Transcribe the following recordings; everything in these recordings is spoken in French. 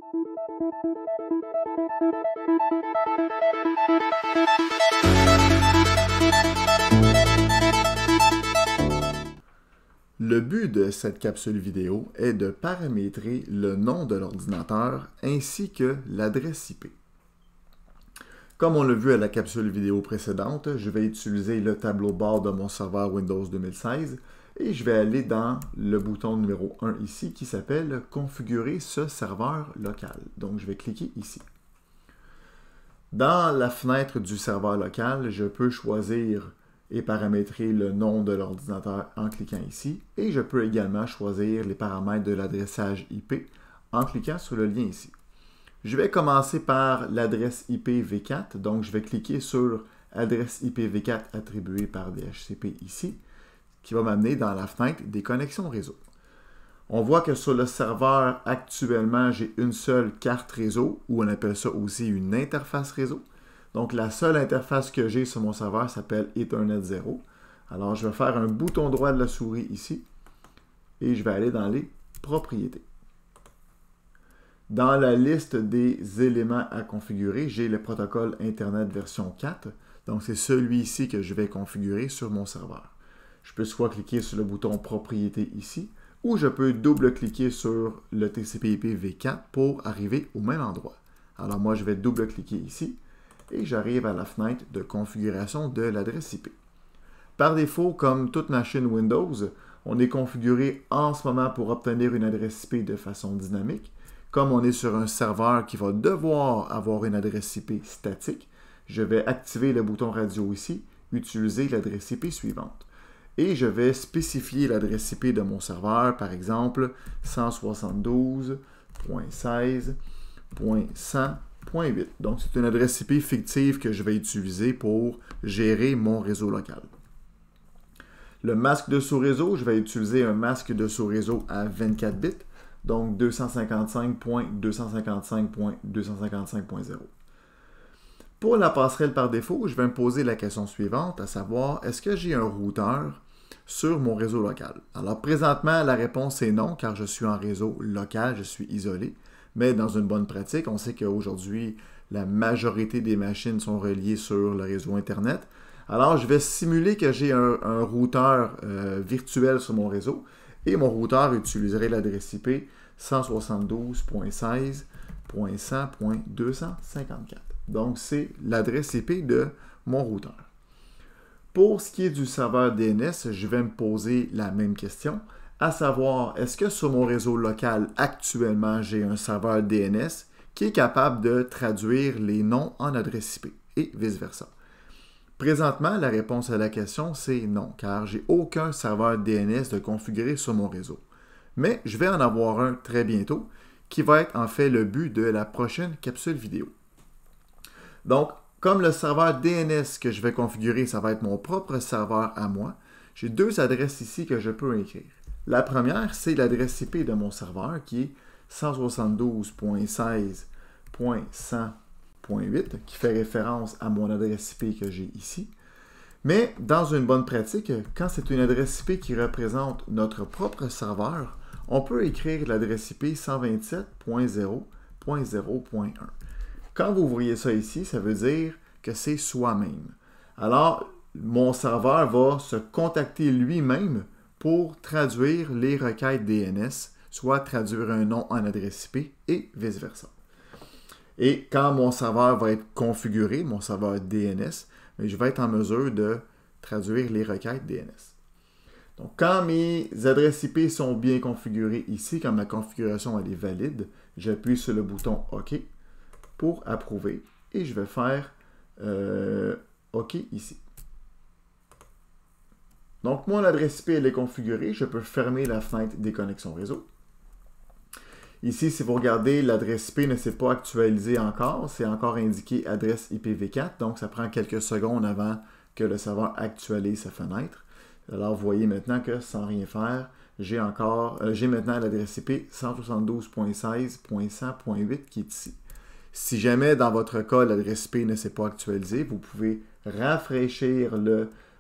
Le but de cette capsule vidéo est de paramétrer le nom de l'ordinateur ainsi que l'adresse IP. Comme on l'a vu à la capsule vidéo précédente, je vais utiliser le tableau bord de mon serveur Windows 2016 et je vais aller dans le bouton numéro 1 ici qui s'appelle « Configurer ce serveur local ». Donc, je vais cliquer ici. Dans la fenêtre du serveur local, je peux choisir et paramétrer le nom de l'ordinateur en cliquant ici. Et je peux également choisir les paramètres de l'adressage IP en cliquant sur le lien ici. Je vais commencer par l'adresse IP V4. Donc, je vais cliquer sur adresse IP V4 attribuée par DHCP ici, qui va m'amener dans la fenêtre des connexions réseau. On voit que sur le serveur, actuellement, j'ai une seule carte réseau, ou on appelle ça aussi une interface réseau. Donc, la seule interface que j'ai sur mon serveur s'appelle Ethernet 0. Alors, je vais faire un bouton droit de la souris ici et je vais aller dans les propriétés. Dans la liste des éléments à configurer, j'ai le protocole Internet version 4. Donc, c'est celui-ci que je vais configurer sur mon serveur. Je peux soit cliquer sur le bouton propriétés ici ou je peux double-cliquer sur le TCP/IP V4 pour arriver au même endroit. Alors, moi, je vais double-cliquer ici. Et j'arrive à la fenêtre de configuration de l'adresse IP. Par défaut, comme toute machine Windows, on est configuré en ce moment pour obtenir une adresse IP de façon dynamique. Comme on est sur un serveur qui va devoir avoir une adresse IP statique, je vais activer le bouton radio ici, utiliser l'adresse IP suivante. Et je vais spécifier l'adresse IP de mon serveur, par exemple 172.16.100.8. Donc, c'est une adresse IP fictive que je vais utiliser pour gérer mon réseau local. Le masque de sous-réseau, je vais utiliser un masque de sous-réseau à 24 bits, donc 255.255.255.0. Pour la passerelle par défaut, je vais me poser la question suivante, à savoir, est-ce que j'ai un routeur sur mon réseau local? Alors, présentement, la réponse est non, car je suis en réseau local, je suis isolé. Mais dans une bonne pratique, on sait qu'aujourd'hui, la majorité des machines sont reliées sur le réseau Internet. Alors, je vais simuler que j'ai un routeur virtuel sur mon réseau et mon routeur utiliserait l'adresse IP 172.16.100.254. Donc, c'est l'adresse IP de mon routeur. Pour ce qui est du serveur DNS, je vais me poser la même question. À savoir, est-ce que sur mon réseau local, actuellement, j'ai un serveur DNS qui est capable de traduire les noms en adresse IP et vice-versa? Présentement, la réponse à la question, c'est non, car j'ai aucun serveur DNS de configurer sur mon réseau. Mais je vais en avoir un très bientôt, qui va être en fait le but de la prochaine capsule vidéo. Donc, comme le serveur DNS que je vais configurer, ça va être mon propre serveur à moi, j'ai deux adresses ici que je peux écrire. La première, c'est l'adresse IP de mon serveur qui est 172.16.100.8 qui fait référence à mon adresse IP que j'ai ici. Mais dans une bonne pratique, quand c'est une adresse IP qui représente notre propre serveur, on peut écrire l'adresse IP 127.0.0.1. Quand vous voyez ça ici, ça veut dire que c'est soi-même. Alors, mon serveur va se contacter lui-même pour traduire les requêtes DNS, soit traduire un nom en adresse IP et vice-versa. Et quand mon serveur va être configuré, mon serveur DNS, je vais être en mesure de traduire les requêtes DNS. Donc, quand mes adresses IP sont bien configurées ici, quand ma configuration elle est valide, j'appuie sur le bouton OK pour approuver et je vais faire OK ici. Donc, mon adresse IP elle est configurée. Je peux fermer la fenêtre des connexions réseau. Ici, si vous regardez, l'adresse IP ne s'est pas actualisée encore. C'est encore indiqué adresse IPv4. Donc, ça prend quelques secondes avant que le serveur actualise sa fenêtre. Alors, vous voyez maintenant que sans rien faire, j'ai maintenant l'adresse IP 172.16.100.8 qui est ici. Si jamais, dans votre cas, l'adresse IP ne s'est pas actualisée, vous pouvez rafraîchir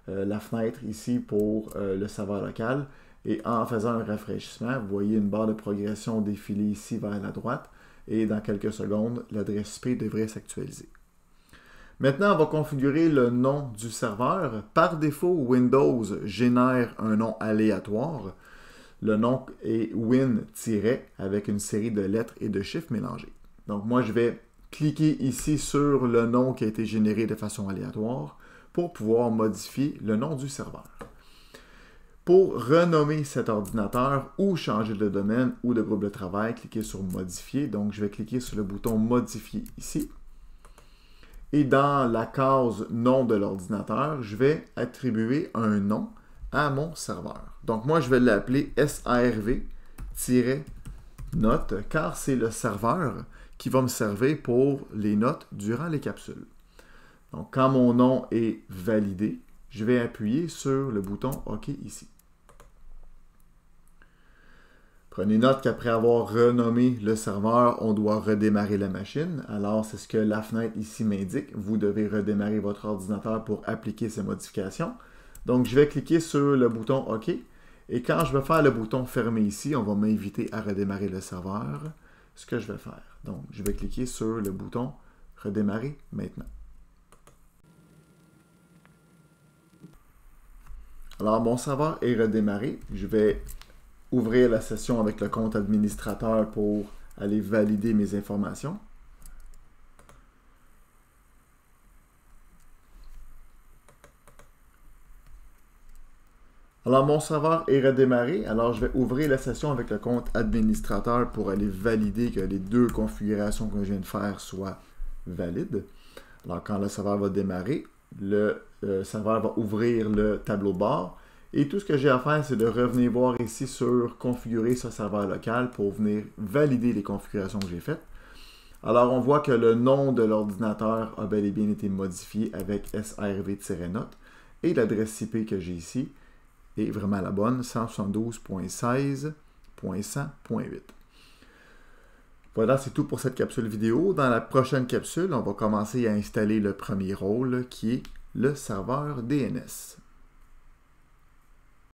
la fenêtre ici pour le serveur local. Et en faisant un rafraîchissement, vous voyez une barre de progression défiler ici vers la droite. et dans quelques secondes, l'adresse IP devrait s'actualiser. Maintenant, on va configurer le nom du serveur. Par défaut, Windows génère un nom aléatoire. Le nom est win- avec une série de lettres et de chiffres mélangés. Donc moi, je vais cliquer ici sur le nom qui a été généré de façon aléatoire pour pouvoir modifier le nom du serveur. Pour renommer cet ordinateur ou changer de domaine ou de groupe de travail, cliquez sur Modifier. Donc, je vais cliquer sur le bouton Modifier ici. Et dans la case Nom de l'ordinateur, je vais attribuer un nom à mon serveur. Donc, moi, je vais l'appeler SRV-note car c'est le serveur qui va me servir pour les notes durant les capsules. Donc, quand mon nom est validé, je vais appuyer sur le bouton OK ici. Prenez note qu'après avoir renommé le serveur, on doit redémarrer la machine. Alors, c'est ce que la fenêtre ici m'indique. Vous devez redémarrer votre ordinateur pour appliquer ces modifications. Donc, je vais cliquer sur le bouton OK. Et quand je vais faire le bouton fermer ici, on va m'inviter à redémarrer le serveur. Ce que je vais faire. Donc, je vais cliquer sur le bouton redémarrer maintenant. Alors, mon serveur est redémarré. Je vais ouvrir la session avec le compte administrateur pour aller valider mes informations. Alors, mon serveur est redémarré. Alors, je vais ouvrir la session avec le compte administrateur pour aller valider que les deux configurations que je viens de faire soient valides. Alors, quand le serveur va démarrer, le serveur va ouvrir le tableau de bord. Et tout ce que j'ai à faire, c'est de revenir voir ici sur configurer ce serveur local pour venir valider les configurations que j'ai faites. Alors, on voit que le nom de l'ordinateur a bel et bien été modifié avec SRV-note et l'adresse IP que j'ai ici est vraiment la bonne, 172.16.100.8. Voilà, c'est tout pour cette capsule vidéo. Dans la prochaine capsule, on va commencer à installer le premier rôle qui est le serveur DNS.